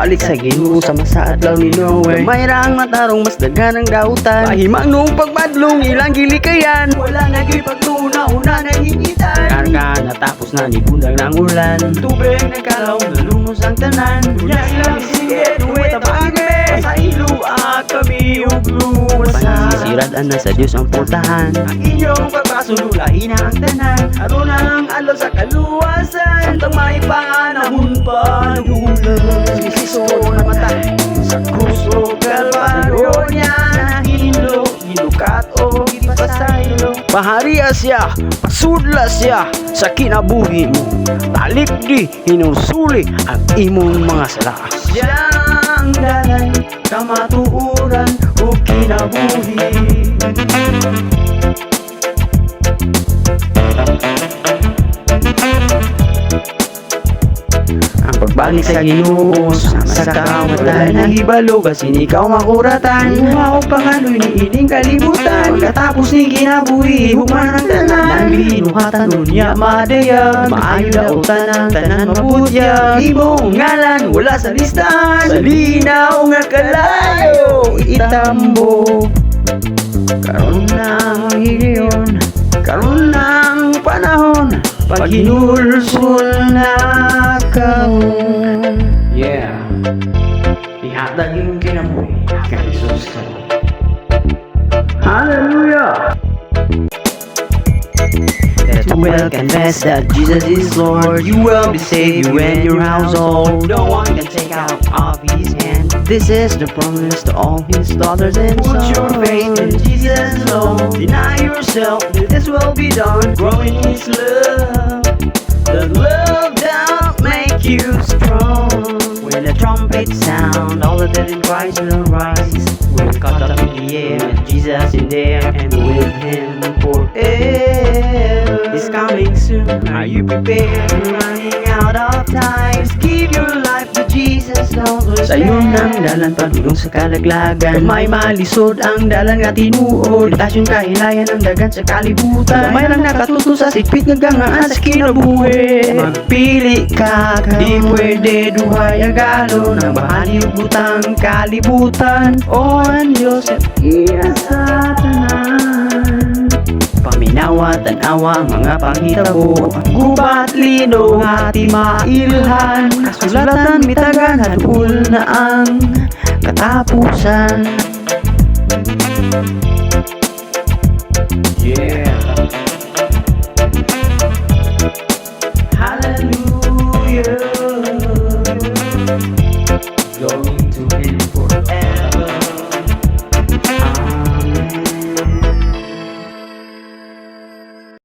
Pagbalik sa Ginoo sa masa adlaw ni Noe, mayraang matarong mas daghan ang dautan. Pahimang nung pagbadlong ilang gilikayan, wala nagipagtuna una nahihitan. Karga natapos na ni bundag ng ulan, tubig nagkalaw nalumos ang tanan. Unya silang sige duwe tabage, sa ilo at kami ug luwasan. Panisisirad-an na sa Dios ang pultahan, ang inyong pagpasululahin ang tanan. Aron ang alaw sa kaluwasan, samtang may panahon pa nagulan. Sisiso namatay sa kruso kalbaryo niya, hinlo, hinukat o ipasaylo. Pahariya siya, pasudla siya sa kinabuhi mo. Talik di hinusuli ang imong mga sala. Siya ang dalan, kamatuuran o kinabuhi. Ang pagbalik sa Ginoo sa kawatan, nahibalo kasi ikaw makuratan. Ihaw pangano'y ni ining kalibutan, pagkatapos ni kinabuhi hukman ang tanan. Binuhatan nun niya madayag, maayo daw tanan mabutyag. Imong ngalan wala sa listahan, sa linaw nga kalayo itambo. Karon na ang higayon, karon na ang panahon, pag hinulsul na kaon. Yeah, ihatag yung kinabuhi kay Jesus ka. Hallelujah! Let well confess that Jesus is Lord. You will be saved, you and your household. No one can take out of his hand. This is the promise to all his daughters and sons. Put your faith in Jesus alone. Deny yourself, this will be done. Grow in his love. The love that make you strong. When the trumpet sound, all the dead in Christ will rise. We're caught up in the air, and Jesus in there, and with him forever. He's coming soon, are you prepared? We're running out of time. Just give your life to Jesus, don't lose. Sa'yo nang dalan padulong sa kalaglagan, may malisod ang dalan nga tinuod. Tasyon kahilayan ang dagan sa kalibutan, may lang nakatuto sa sikpit nga gangaan sa kinabuhi. Magpili ka, di pwede duhay agalo, nang bahani ug butang kalibutan. O ang Diyos at iya sa tanan, paminawa, tanawa, mga panghitabo, gubat, lino, hati mailhan, kasulatan, mitagan, hadul na ang katapusan. Yeah. Hallelujah. Going to him forever.